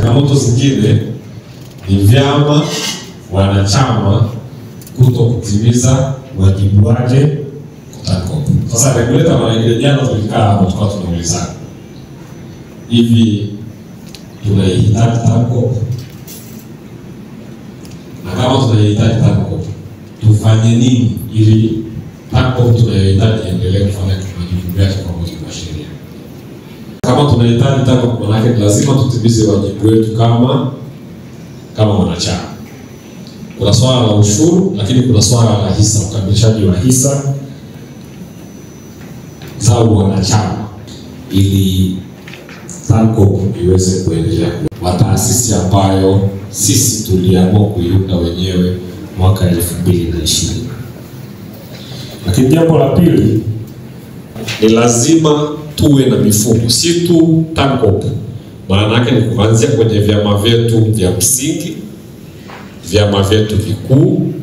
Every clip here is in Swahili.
Changamoto zingine ni vyama wanachama kuto kutimiza wajibu wake TANCOP. Sasa regulator wanaingia, jana tulikaa hapo tukao tunaulizana, hivi tunahitaji TANCOP? Na kama tunahitaji TANCOP, tufanye nini ili TANCOP tunayohitaji endelee kufanya majukumu yake kwa mujibu wa sheria? Kama tunahitaji TANCOP, maana lazima tutimize wajibu wetu kama wanachama. Kuna swala la ushuru, lakini kuna swala la hisa, ukamilishaji wa hisa za wanachama ili TANCOP iweze kuendelea kwa taasisi ambayo sisi tuliamua kuiunda wenyewe mwaka 2020. Lakini jambo la pili ni lazima tuwe na mifumo, si tu TANCOP. Maana yake ni kuanzia kwenye vyama vyetu vya msingi, vyama vyetu vikuu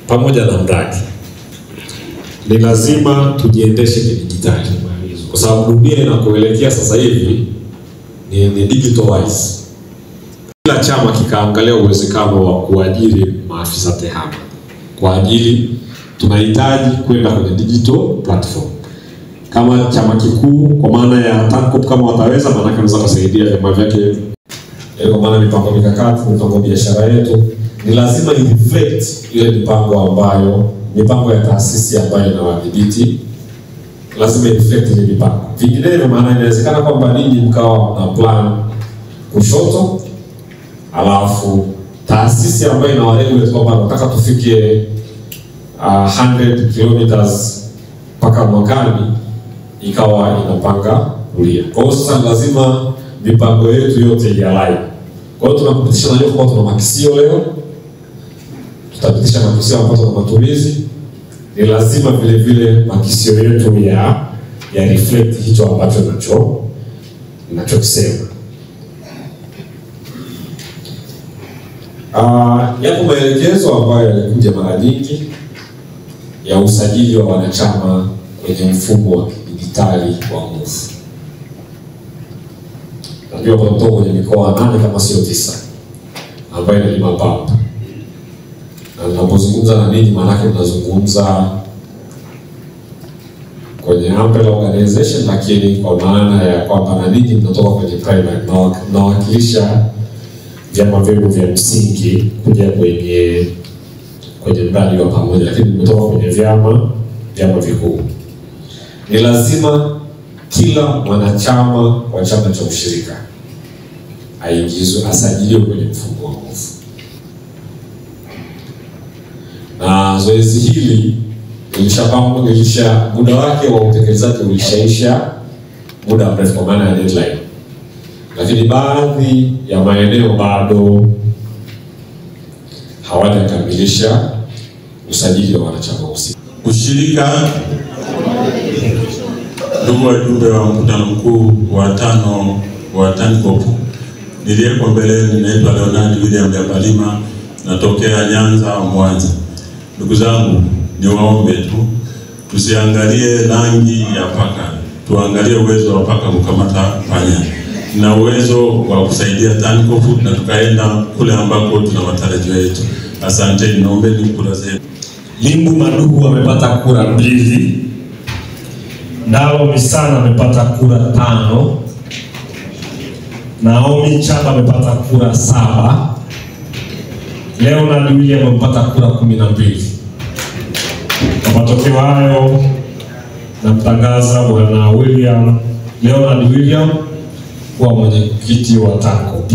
pamoja na mradi. Ni lazima tujiendeshe kidijitali, kwa sababu dunia inakoelekea sasa hivi ni digitalize. Kila chama kikaangalia uwezekano wa kuajiri maafisa tehama kwa ajili tunahitaji kwenda kwenye digital platform. Kama chama kikuu kwa maana ya TANCOP kama wataweza, maana kanaweza kusaidia vyama vyake. Kwa maana mipango mikakati, mipango biashara yetu ni lazima reflect ile mipango ya taasisi ambayo inawadhibiti, lazima reflect ile mipango. Vinginevyo maana inawezekana kwamba ninyi mkawa na plan kushoto, alafu taasisi ambayo inawaregulate kwamba nataka tufike 100 kilometers mpaka mwakani ikawa inapanga kulia. Kwa hiyo sasa lazima mipango yetu yote ialign. Kwa hiyo tunakupitisha na kwa tuna makisio leo, tutapitisha makisio ambayo tuna matumizi. Ni lazima vile vile makisio yetu ya reflect hicho ambacho ninachokisema. Yapo maelekezo ambayo yalikuja mara nyingi ya usajili wa wanachama kwenye mfumo wa digitali wa MUF. Najua kwa mtoto kwenye mikoa 8 kama sio 9 ambayo ni mapapa. Na ninapozungumza na ninyi maana yake tunazungumza kwenye umbrella organization, lakini kwa maana ya kwamba na ninyi mnatoka kwenye private na wakilisha vyama vyenu vya msingi kuja kwenye mradi wa pamoja, lakini mmetoka kwenye vyama vikuu. Ni lazima kila mwanachama wa chama cha ushirika aingizwe, asajiliwe kwenye mfumo wa MUF. Na zoezi hili muda wake wa utekelezaji ulishaisha muda mrefu kwa maana ya deadline. Lakini baadhi ya maeneo bado hawajakamilisha usajili wa wanachama husika. Ushirika, ndugu wajumbe wa mkutano mkuu wa 5 wa TANCOP, niliyeko mbele ninaitwa Leonard William Yabalima, natokea Nyanza Mwanza. Ndugu zangu, niwaombe tu tusiangalie rangi ya paka, tuangalie uwezo wa paka kukamata panya na uwezo wa kusaidia TANCOP na tukaenda kule ambako tuna matarajio yetu. Asante, naombeni kura zenu. Limbu Madugu amepata kura 2. Ndalo Misana amepata kura 5. Naomi Chaba amepata kura 7. Leonard William amepata kura 12. Kwa matokeo hayo namtangaza Bwana Leonard William kuwa mwenyekiti wa TANCOP.